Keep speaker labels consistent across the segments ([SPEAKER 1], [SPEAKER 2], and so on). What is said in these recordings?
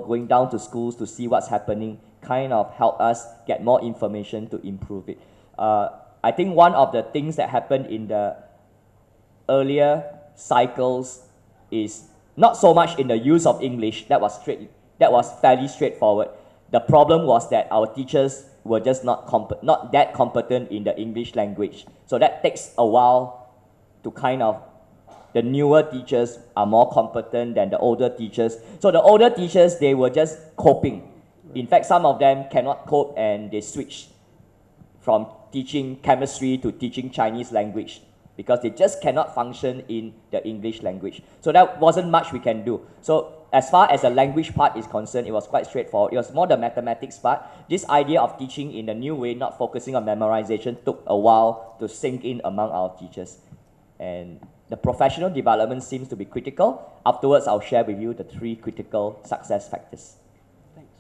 [SPEAKER 1] going down to schools to see what's happening kind of help us get more information to improve it. I think one of the things that happened in the earlier cycles is not so much in the use of English. That was fairly straightforward. The problem was that our teachers were just not that competent in the English language. So that takes a while to kind of, the newer teachers are more competent than the older teachers. So the older teachers, they were just coping. In fact, some of them cannot cope and they switch from teaching chemistry to teaching Chinese language because they just cannot function in the English language. So that wasn't much we can do. So as far as the language part is concerned, it was quite straightforward. It was more the mathematics part. This idea of teaching in a new way, not focusing on memorization, took a while to sink in among our teachers. And the professional development seems to be critical. Afterwards, I'll share with you the 3 critical success factors. Thanks.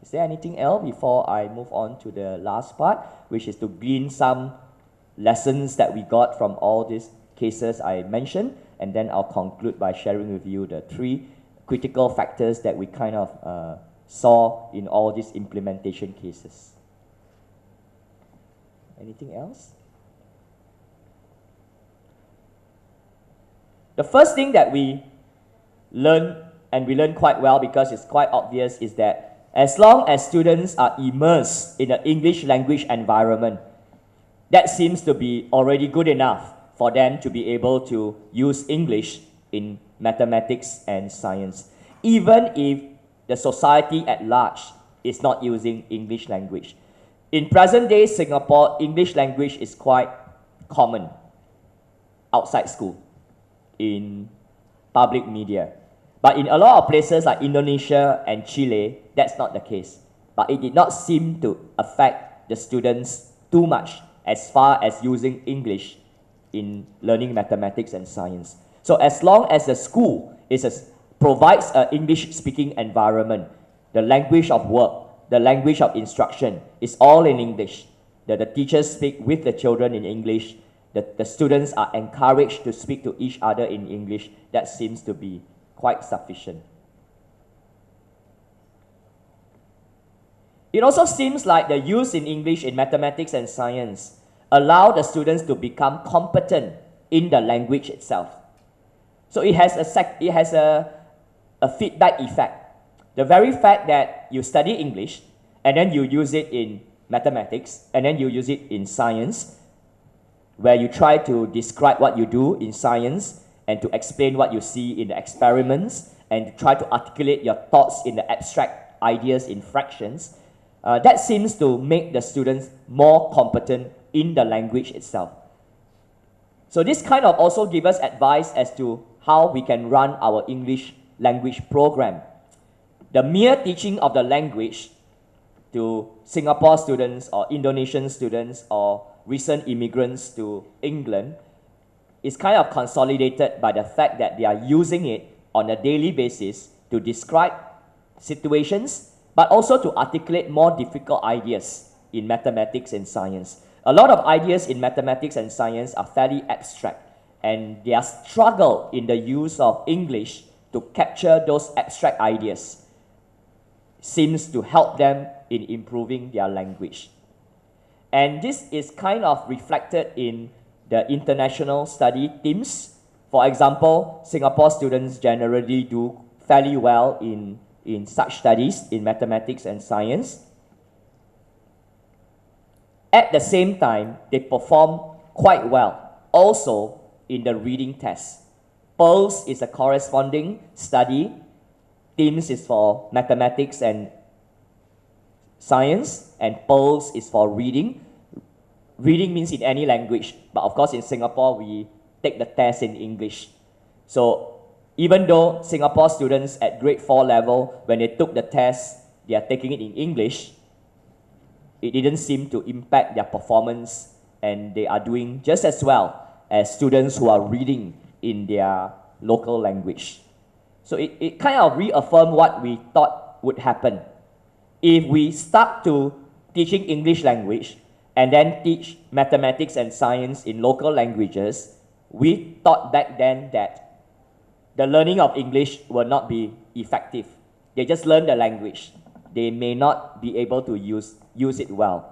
[SPEAKER 1] Is there anything else before I move on to the last part, which is to glean some lessons that we got from all these cases I mentioned, and then I'll conclude by sharing with you the 3 critical factors that we kind of saw in all these implementation cases. Anything else? The first thing that we learn, and we learn quite well because it's quite obvious, is that as long as students are immersed in the English language environment, that seems to be already good enough for them to be able to use English in mathematics and science, even if the society at large is not using English language. In present day Singapore, English language is quite common outside school, in public media. But in a lot of places like Indonesia and Chile, that's not the case. But it did not seem to affect the students too much as far as using English in learning mathematics and science. So as long as the school provides an English-speaking environment, the language of work, the language of instruction is all in English. The teachers speak with the children in English. The students are encouraged to speak to each other in English. That seems to be quite sufficient. It also seems like the use in English in mathematics and science allow the students to become competent in the language itself. So it has a feedback effect. The very fact that you study English and then you use it in mathematics and then you use it in science, where you try to describe what you do in science and to explain what you see in the experiments and to try to articulate your thoughts in the abstract ideas in fractions, that seems to make the students more competent in the language itself. So this kind of also gives us advice as to how we can run our English language program. The mere teaching of the language to Singapore students or Indonesian students or recent immigrants to England is kind of consolidated by the fact that they are using it on a daily basis to describe situations, but also to articulate more difficult ideas in mathematics and science. A lot of ideas in mathematics and science are fairly abstract, and their struggle in the use of English to capture those abstract ideas seems to help them in improving their language. And this is kind of reflected in the international study teams. For example, Singapore students generally do fairly well in such studies in mathematics and science. At the same time, they perform quite well also in the reading test. PEARLS is a corresponding study. TIMS is for mathematics and science, and PEARLS is for reading. Reading means in any language, but of course in Singapore we take the test in English. So even though Singapore students at grade 4 level, when they took the test, they are taking it in English, it didn't seem to impact their performance, and they are doing just as well as students who are reading in their local language. So it kind of reaffirmed what we thought would happen. If we stuck to teaching English language and then teach mathematics and science in local languages, we thought back then that the learning of English will not be effective. They just learn the language. They may not be able to use it well.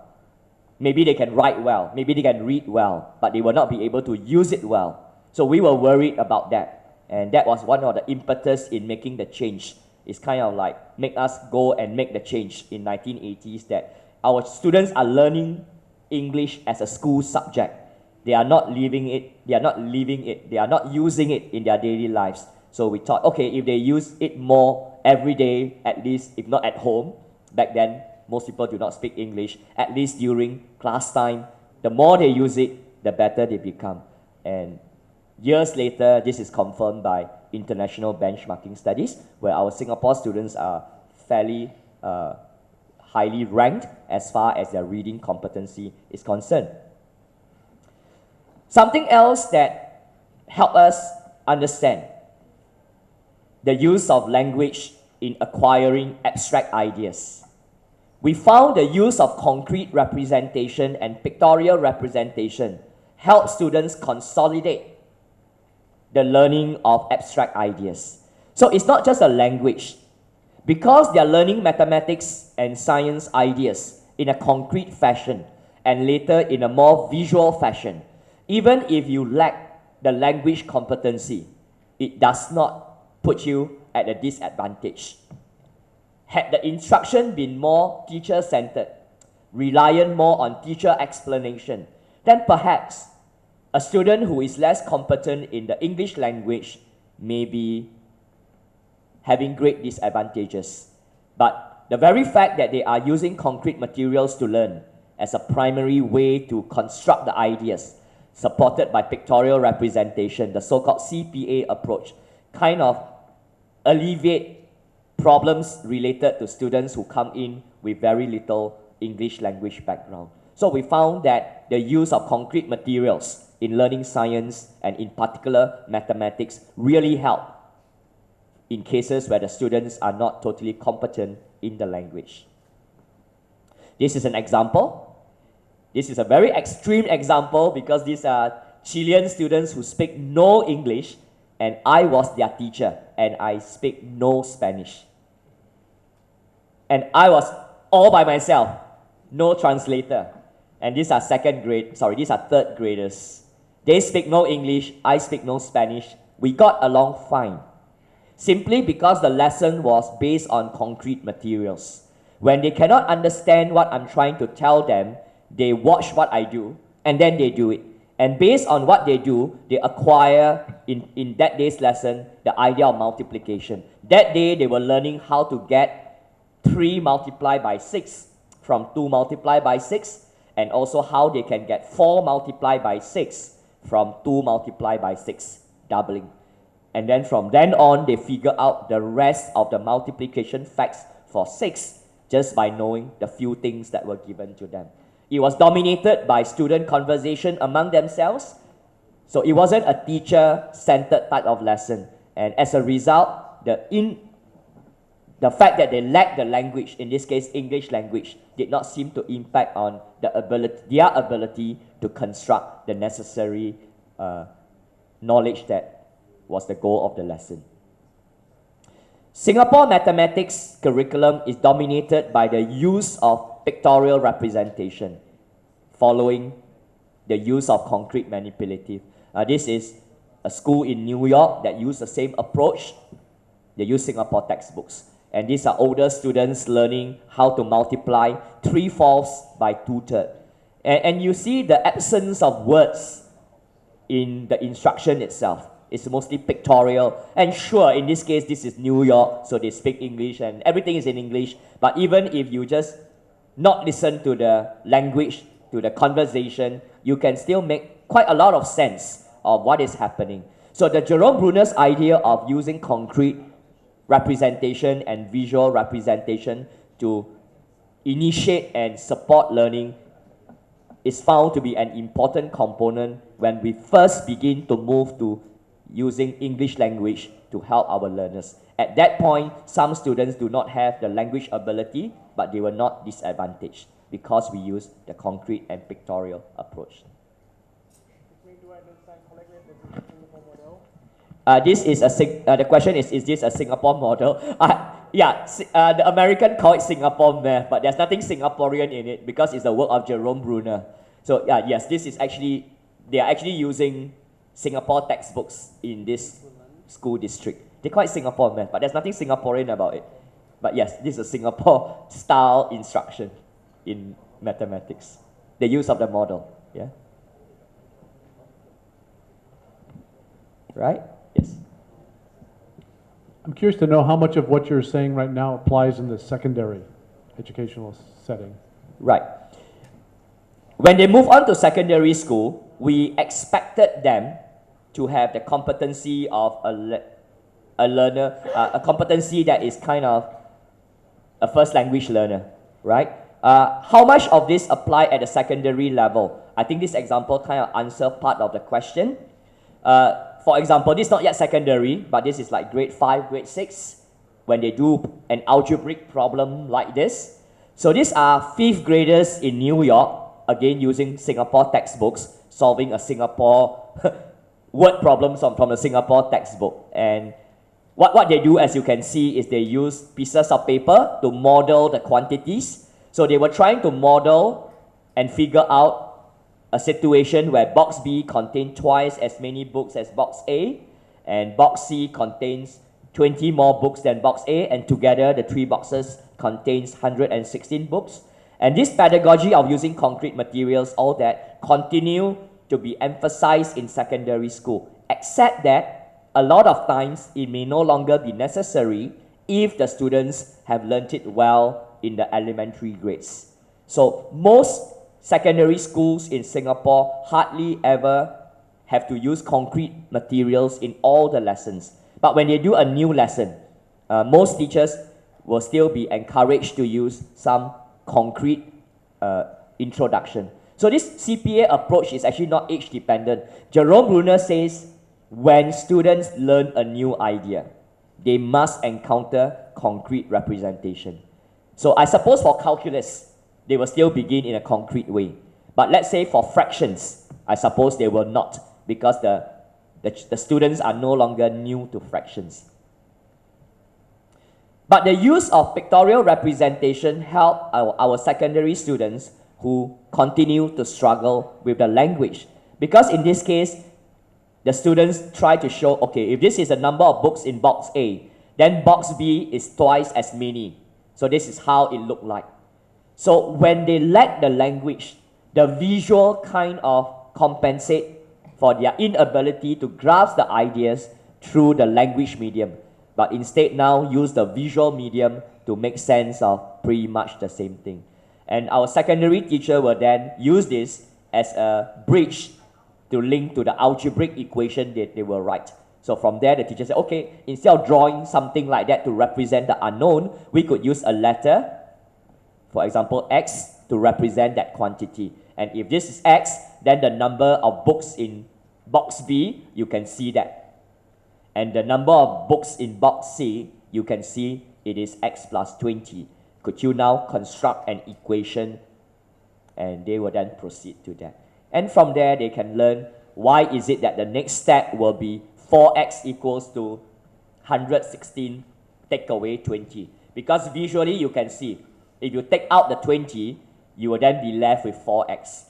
[SPEAKER 1] Maybe they can write well, maybe they can read well, but they will not be able to use it well. So we were worried about that. And that was one of the impetus in making the change. It's kind of like make us go and make the change in 1980s that our students are learning English as a school subject. They are not living it, they are not living it, they are not using it in their daily lives. So we thought, okay, if they use it more every day, at least, if not at home, back then, most people do not speak English, at least during class time, the more they use it, the better they become. And years later, this is confirmed by international benchmarking studies, where our Singapore students are fairly highly ranked as far as their reading competency is concerned. Something else that helped us understand the use of language in acquiring abstract ideas. We found the use of concrete representation and pictorial representation help students consolidate the learning of abstract ideas. So it's not just a language. Because they are learning mathematics and science ideas in a concrete fashion and later in a more visual fashion, even if you lack the language competency, it does not put you at a disadvantage. Had the instruction been more teacher-centered, reliant more on teacher explanation, then perhaps a student who is less competent in the English language may be having great disadvantages. But the very fact that they are using concrete materials to learn as a primary way to construct the ideas, supported by pictorial representation, the so-called CPA approach, kind of alleviate problems related to students who come in with very little English language background. So we found that the use of concrete materials in learning science and in particular mathematics really help in cases where the students are not totally competent in the language. This is an example. This is a very extreme example because these are Chilean students who speak no English and I was their teacher and I speak no Spanish. And I was all by myself, no translator. And these are these are third graders. They speak no English, I speak no Spanish. We got along fine. Simply because the lesson was based on concrete materials. When they cannot understand what I'm trying to tell them, they watch what I do, and then they do it. And based on what they do, they acquire, in that day's lesson, the idea of multiplication. That day, they were learning how to get 3 multiplied by 6 from 2 multiplied by 6, and also how they can get 4 multiplied by 6 from 2 multiplied by 6, doubling. And then from then on, they figure out the rest of the multiplication facts for 6 just by knowing the few things that were given to them. It was dominated by student conversation among themselves, so it wasn't a teacher-centered type of lesson. And as a result, the fact that they lacked the language, in this case English language, did not seem to impact on their ability to construct the necessary knowledge that was the goal of the lesson. Singapore mathematics curriculum is dominated by the use of pictorial representation, following the use of concrete manipulative. This is a school in New York that used the same approach. They use Singapore textbooks. And these are older students learning how to multiply 3/4 by 2/3. And you see the absence of words in the instruction itself. It's mostly pictorial. And sure, in this case, this is New York, so they speak English and everything is in English. But even if you just not listen to the language, to the conversation, you can still make quite a lot of sense of what is happening. So the Jerome Bruner's idea of using concrete representation and visual representation to initiate and support learning is found to be an important component when we first begin to move to using English language to help our learners. At that point, some students do not have the language ability, but they were not disadvantaged because we use the concrete and pictorial approach. This is the question is this a Singapore model? The American call it Singapore math, but there's nothing Singaporean in it because it's the work of Jerome Bruner. So yes, this is actually, they are actually using Singapore textbooks in this school district. They call it Singapore math, but there's nothing Singaporean about it. But yes, this is a Singapore style instruction in mathematics. The use of the model, yeah? Right? Yes.
[SPEAKER 2] I'm curious to know how much of what you're saying right now applies in the secondary educational setting.
[SPEAKER 1] Right. When they move on to secondary school, we expected them to have the competency of a learner, a competency that is kind of a first language learner, right? How much of this apply at the secondary level? I think this example kind of answer part of the question. For example, this is not yet secondary, but this is like grade 5, grade 6, when they do an algebraic problem like this. So these are 5th graders in New York, again using Singapore textbooks, solving a Singapore word problems from the Singapore textbook. And what they do, as you can see, is they use pieces of paper to model the quantities. So they were trying to model and figure out a situation where box B contains twice as many books as box A, and box C contains 20 more books than box A, and together the 3 boxes contains 116 books. And this pedagogy of using concrete materials, all that, continue to be emphasized in secondary school, except that a lot of times it may no longer be necessary if the students have learned it well in the elementary grades. So most secondary schools in Singapore hardly ever have to use concrete materials in all the lessons. But when they do a new lesson, most teachers will still be encouraged to use some concrete introduction. So this CPA approach is actually not age dependent. Jerome Bruner says when students learn a new idea, they must encounter concrete representation. So I suppose for calculus, they will still begin in a concrete way. But let's say for fractions, I suppose they will not, because the students are no longer new to fractions. But the use of pictorial representation help our secondary students who continue to struggle with the language. Because in this case, the students try to show, okay, if this is the number of books in box A, then box B is twice as many. So this is how it looked like. So when they lack the language, the visual kind of compensate for their inability to grasp the ideas through the language medium, but instead now use the visual medium to make sense of pretty much the same thing. And our secondary teacher will then use this as a bridge to link to the algebraic equation that they will write. So from there, the teacher said, okay, instead of drawing something like that to represent the unknown, we could use a letter, for example, X, to represent that quantity. And if this is X, then the number of books in box B, you can see that. And the number of books in box C, you can see it is X plus 20. Could you now construct an equation? And they will then proceed to that. And from there, they can learn why is it that the next step will be 4x equals to 116, take away 20. Because visually you can see, if you take out the 20, you will then be left with 4x.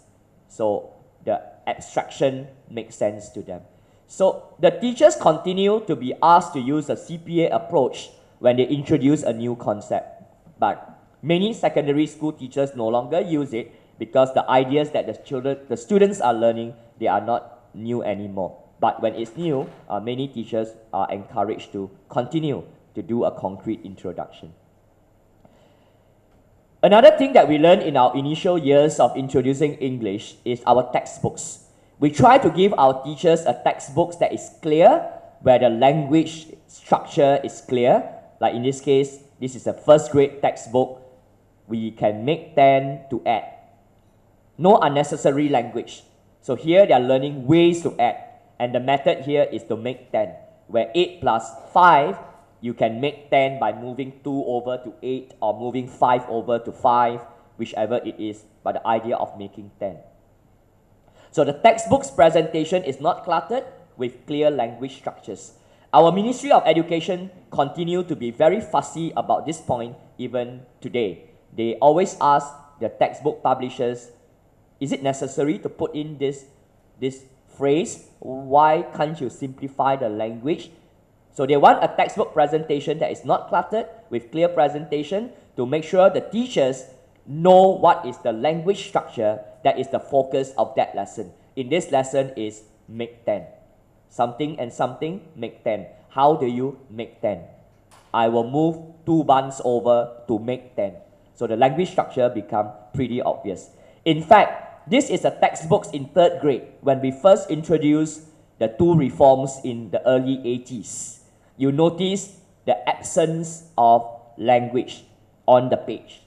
[SPEAKER 1] So the abstraction makes sense to them. So the teachers continue to be asked to use a CPA approach when they introduce a new concept. But many secondary school teachers no longer use it because the ideas that the students are learning, they are not new anymore. But when it's new, many teachers are encouraged to continue to do a concrete introduction. Another thing that we learned in our initial years of introducing English is our textbooks. We try to give our teachers a textbook that is clear, where the language structure is clear. Like in this case, this is a first grade textbook. We can make 10 to add. No unnecessary language. So here they are learning ways to add. And the method here is to make 10, where 8 plus 5, you can make 10 by moving 2 over to 8 or moving 5 over to 5, whichever it is, but the idea of making 10. So the textbook's presentation is not cluttered with clear language structures. Our Ministry of Education continue to be very fussy about this point even today. They always ask the textbook publishers, is it necessary to put in this phrase? Why can't you simplify the language? So they want a textbook presentation that is not cluttered with clear presentation to make sure the teachers know what is the language structure that is the focus of that lesson. In this lesson is make 10. Something and something make 10. How do you make 10? I will move 2 buns over to make 10. So the language structure become pretty obvious. In fact, this is a textbooks in 3rd grade when we first introduced the 2 reforms in the early 80s. You notice the absence of language on the page.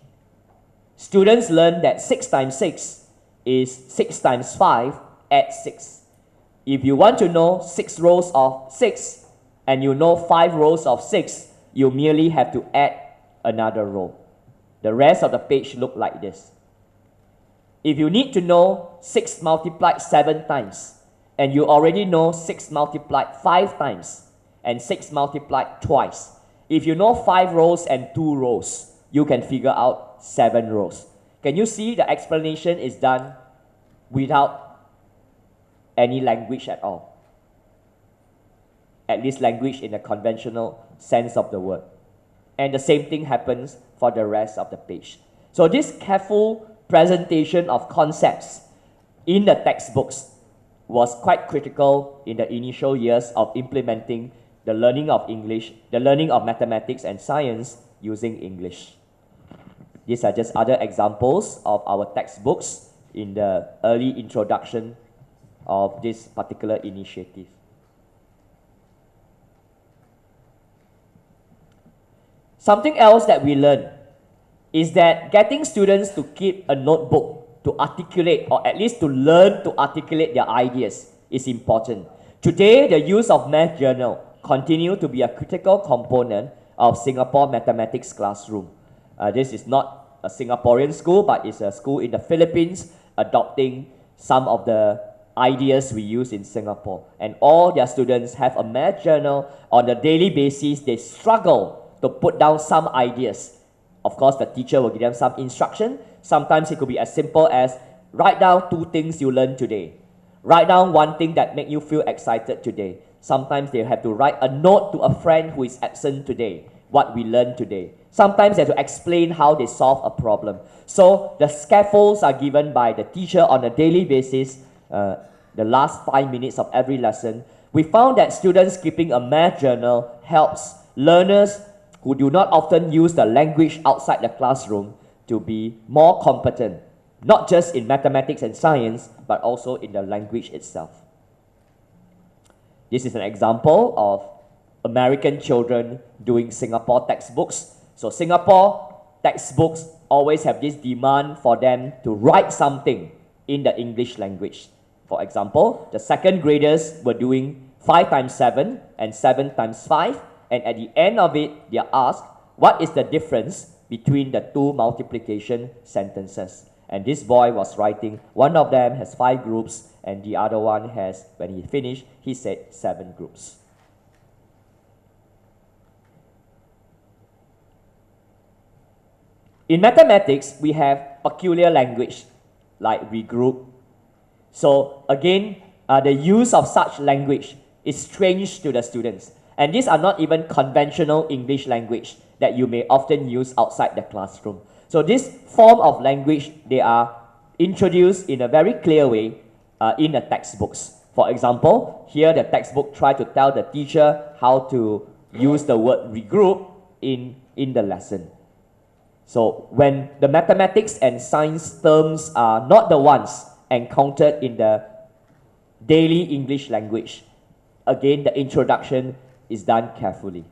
[SPEAKER 1] Students learn that 6 times 6 is 6 times 5 add 6. If you want to know 6 rows of 6 and you know 5 rows of 6, you merely have to add another row. The rest of the page look like this. If you need to know 6 multiplied 7 times and you already know 6 multiplied 5 times and 6 multiplied twice, if you know 5 rows and 2 rows, you can figure out 7 rows. Can you see the explanation is done without any language at all? At least language in the conventional sense of the word. And the same thing happens for the rest of the page. So this careful presentation of concepts in the textbooks was quite critical in the initial years of implementing the learning of English, the learning of mathematics and science using English. These are just other examples of our textbooks in the early introduction of this particular initiative. Something else that we learned is that getting students to keep a notebook to articulate or at least to learn to articulate their ideas is important. Today, the use of math journal continue to be a critical component of Singapore mathematics classroom. This is not a Singaporean school, but it's a school in the Philippines adopting some of the ideas we use in Singapore. And all their students have a math journal on a daily basis. They struggle to put down some ideas. Of course, the teacher will give them some instruction. Sometimes it could be as simple as write down 2 things you learned today. Write down 1 thing that make you feel excited today. Sometimes they have to write a note to a friend who is absent today, what we learned today. Sometimes they have to explain how they solve a problem. So the scaffolds are given by the teacher on a daily basis, the last 5 minutes of every lesson. We found that students keeping a math journal helps learners who do not often use the language outside the classroom to be more competent, not just in mathematics and science, but also in the language itself. This is an example of American children doing Singapore textbooks. So Singapore textbooks always have this demand for them to write something in the English language. For example, the 2nd graders were doing 5 times 7 and 7 times 5, and at the end of it, they are asked, what is the difference between the 2 multiplication sentences? And this boy was writing, one of them has 5 groups, and the other one has, when he finished, he said 7 groups. In mathematics, we have peculiar language, like regroup. So again, the use of such language is strange to the students. And these are not even conventional English language that you may often use outside the classroom. So this form of language, they are introduced in a very clear way in the textbooks. For example, here the textbook try to tell the teacher how to use the word regroup in the lesson. So when the mathematics and science terms are not the ones encountered in the daily English language, again, the introduction is done carefully.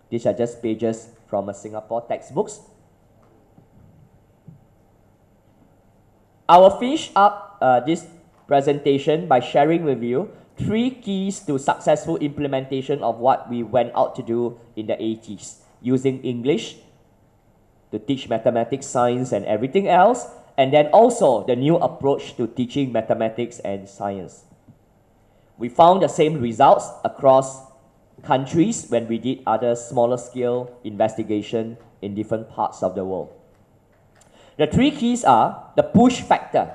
[SPEAKER 1] These are just pages from a Singapore textbooks. I will finish up this presentation by sharing with you 3 keys to successful implementation of what we went out to do in the 80s, using English to teach mathematics, science, and everything else, and then also the new approach to teaching mathematics and science. We found the same results across countries when we did other smaller scale investigation in different parts of the world. The three keys are the push factor.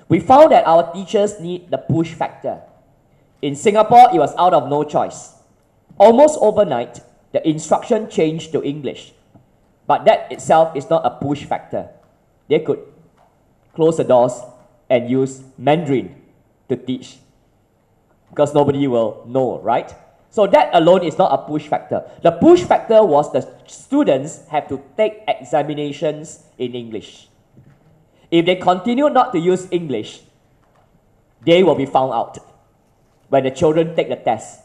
[SPEAKER 1] We found that our teachers need the push factor. In Singapore, it was out of no choice. Almost overnight, the instruction changed to English. But that itself is not a push factor. They could close the doors and use Mandarin to teach, because nobody will know, right? So that alone is not a push factor. The push factor was the students have to take examinations in English. If they continue not to use English, they will be found out when the children take the test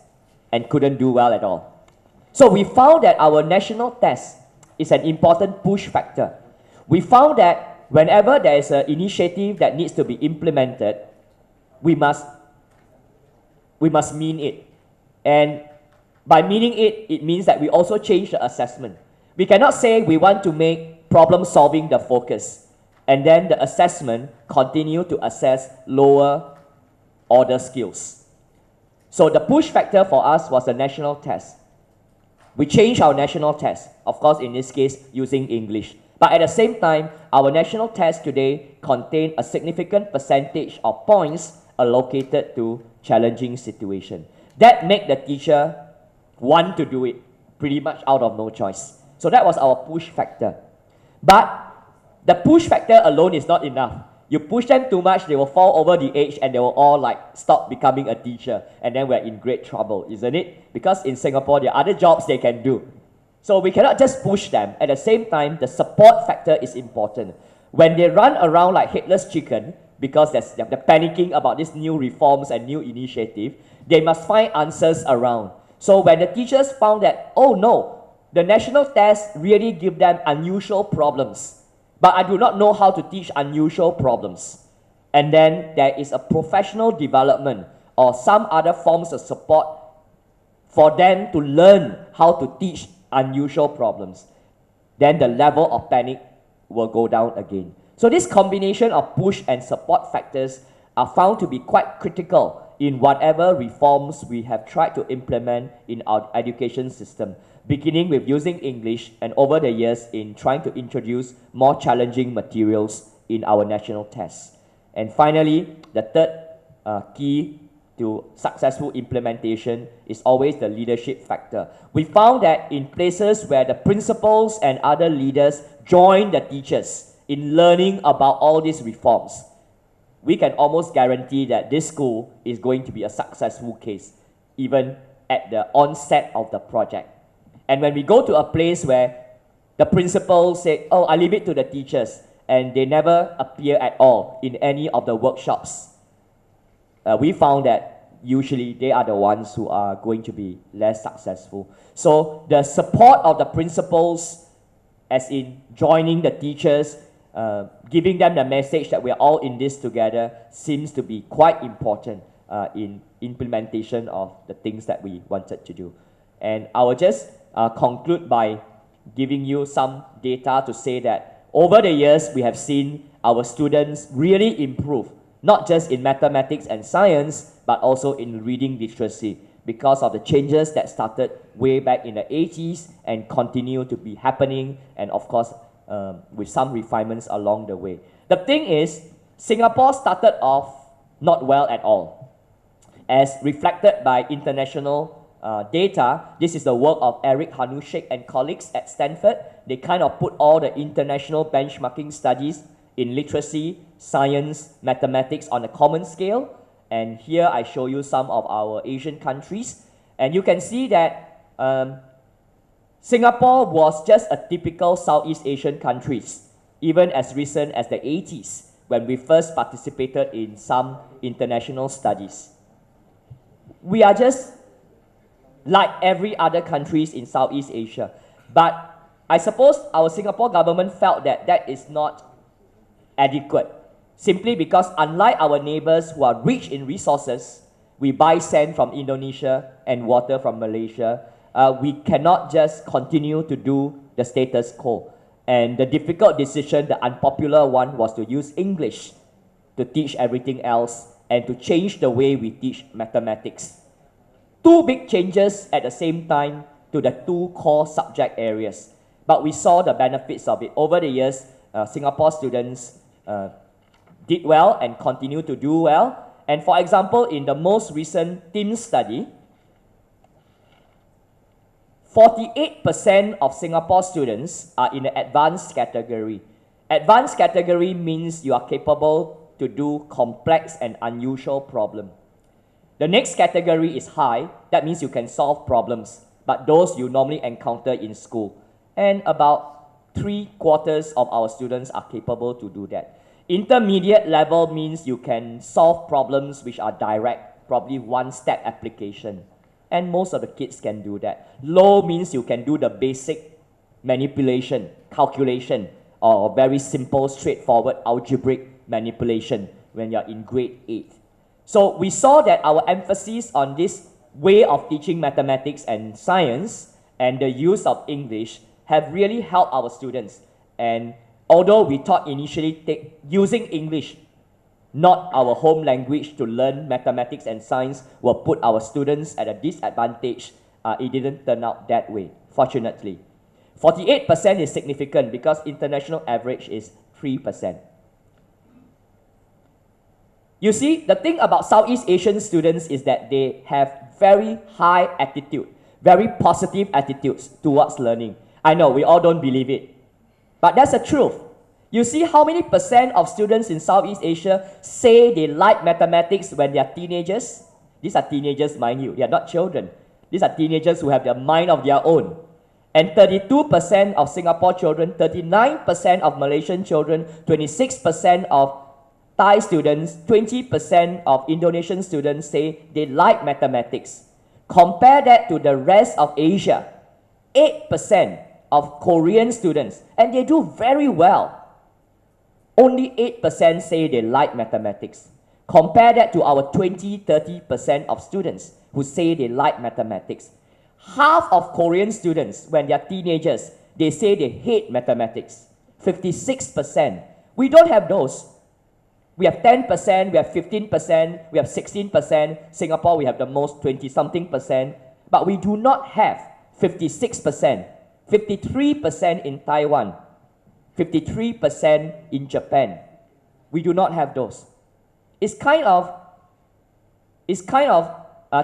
[SPEAKER 1] and couldn't do well at all. So we found that our national test is an important push factor. We found that whenever there is an initiative that needs to be implemented, we must mean it. And by meaning it, it means that we also change the assessment. We cannot say we want to make problem solving the focus, and then the assessment continue to assess lower order skills. So the push factor for us was the national test. We changed our national test, of course in this case using English. But at the same time, our national test today contain a significant percentage of points allocated to challenging situation. That make the teacher want to do it pretty much out of no choice. So that was our push factor. But the push factor alone is not enough. You push them too much, they will fall over the edge and they will all stop becoming a teacher. And then we're in great trouble, isn't it? Because in Singapore, there are other jobs they can do. So we cannot just push them. At the same time, the support factor is important. When they run around like headless chicken, because they're panicking about these new reforms and new initiative, they must find answers around. So when the teachers found that, oh no, the national test really give them unusual problems, but I do not know how to teach unusual problems. And then there is a professional development or some other forms of support for them to learn how to teach unusual problems. Then the level of panic will go down again. So this combination of push and support factors are found to be quite critical in whatever reforms we have tried to implement in our education system, beginning with using English and over the years in trying to introduce more challenging materials in our national tests. And finally, the third key to successful implementation is always the leadership factor. We found that in places where the principals and other leaders join the teachers in learning about all these reforms, we can almost guarantee that this school is going to be a successful case, even at the onset of the project. And when we go to a place where the principal say, oh, I leave it to the teachers, and they never appear at all in any of the workshops, we found that usually they are the ones who are going to be less successful. So the support of the principals, as in joining the teachers, giving them the message that we are all in this together, seems to be quite important in implementation of the things that we wanted to do. And I will just conclude by giving you some data to say that over the years, we have seen our students really improve, not just in mathematics and science, but also in reading literacy, because of the changes that started way back in the 80s and continue to be happening, and of course, with some refinements along the way. The thing is, Singapore started off not well at all. As reflected by international data, this is the work of Eric Hanushek and colleagues at Stanford. They kind of put all the international benchmarking studies in literacy, science, mathematics on a common scale. And here I show you some of our Asian countries. And you can see that Singapore was just a typical Southeast Asian countries, even as recent as the 80s, when we first participated in some international studies. We are just like every other countries in Southeast Asia. But I suppose our Singapore government felt that that is not adequate, simply because unlike our neighbors who are rich in resources, we buy sand from Indonesia and water from Malaysia, we cannot just continue to do the status quo. And the difficult decision, the unpopular one, was to use English to teach everything else and to change the way we teach mathematics. Two big changes at the same time to the two core subject areas. But we saw the benefits of it. Over the years, Singapore students did well and continue to do well. And for example, in the most recent TIMSS study, 48% of Singapore students are in the advanced category. Advanced category means you are capable to do complex and unusual problems. The next category is high. That means you can solve problems, but those you normally encounter in school. And about 3/4 of our students are capable to do that. Intermediate level means you can solve problems which are direct, probably one-step application. And most of the kids can do that. Low means you can do the basic manipulation, calculation, or very simple, straightforward algebraic manipulation when you're in grade 8. So we saw that our emphasis on this way of teaching mathematics and science and the use of English have really helped our students. And although we thought initially using English, not our home language, to learn mathematics and science will put our students at a disadvantage, it didn't turn out that way, fortunately. 48% is significant because international average is 3%. You see, the thing about Southeast Asian students is that they have very high attitude, very positive attitudes towards learning. I know we all don't believe it, but that's the truth. You see how many percent of students in Southeast Asia say they like mathematics when they are teenagers? These are teenagers, mind you. They are not children. These are teenagers who have their mind of their own. And 32% of Singapore children, 39% of Malaysian children, 26% of Thai students, 20% of Indonesian students say they like mathematics. Compare that to the rest of Asia. 8% of Korean students, and they do very well. Only 8% say they like mathematics. Compare that to our 20-30% of students who say they like mathematics. Half of Korean students, when they are teenagers, they say they hate mathematics. 56%. We don't have those. We have 10%, we have 15%, we have 16%. Singapore, we have the most 20-something%. But we do not have 56%, 53% in Taiwan, 53% in Japan. We do not have those. It's kind of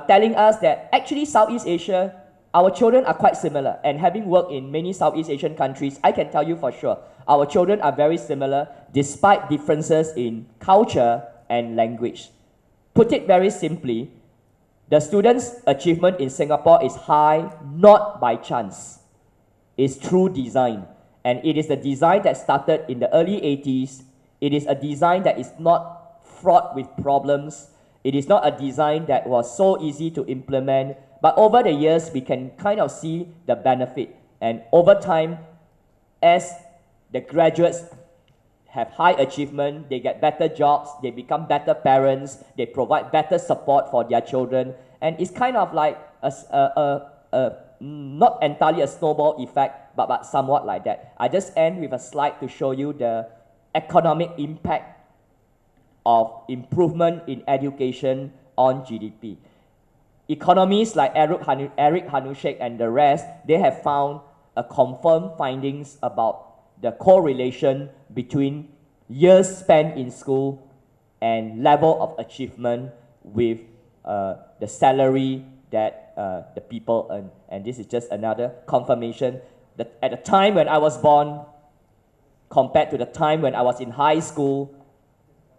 [SPEAKER 1] telling us that actually Southeast Asia, our children are quite similar. And having worked in many Southeast Asian countries, I can tell you for sure, our children are very similar despite differences in culture and language. Put it very simply, the students' achievement in Singapore is high not by chance. It's through design. And it is the design that started in the early 80s. It is a design that is not fraught with problems. It is not a design that was so easy to implement. But over the years, we can kind of see the benefit. And over time, as the graduates have high achievement, they get better jobs, they become better parents, they provide better support for their children. And it's kind of like not entirely a snowball effect, but somewhat like that. I just end with a slide to show you the economic impact of improvement in education on GDP. Economists like Eric Hanushek and the rest, they have found a confirmed findings about the correlation between years spent in school and level of achievement with the salary that the people earn. And this is just another confirmation that at the time when I was born, compared to the time when I was in high school,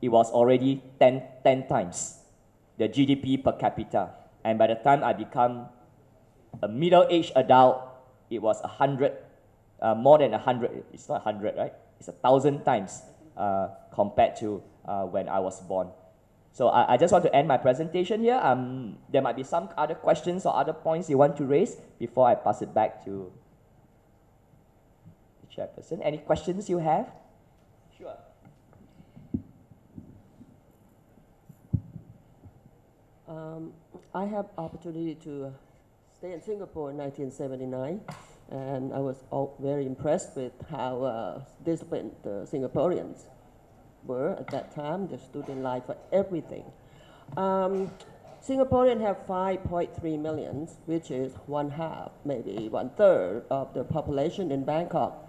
[SPEAKER 1] it was already 10 times the GDP per capita. And by the time I become a middle-aged adult, it was 100, more than 100. It's not 100, right? It's 1,000 times compared to when I was born. So I just want to end my presentation here. There might be some other questions or other points you want to raise before I pass it back to the chairperson. Any questions you have? Sure.
[SPEAKER 3] I have opportunity to stay in Singapore in 1979, and I was very impressed with how disciplined the Singaporeans were at that time. The student life for everything. Singaporeans have 5.3 million, which is one half, maybe one third of the population in Bangkok.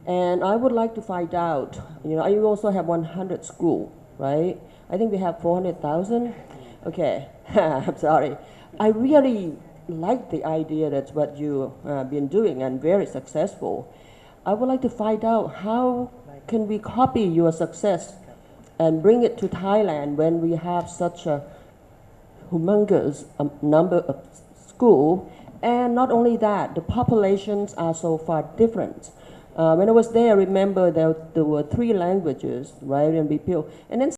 [SPEAKER 3] And I would like to find out, I also have 100 schools, right? I think we have 400,000. Okay, I'm sorry. I really like the idea that's what you've been doing and very successful. I would like to find out how can we copy your success and bring it to Thailand when we have such a humongous number of schools. And not only that, the populations are so far different. When I was there, I remember there were 3 languages, right, and we built. And then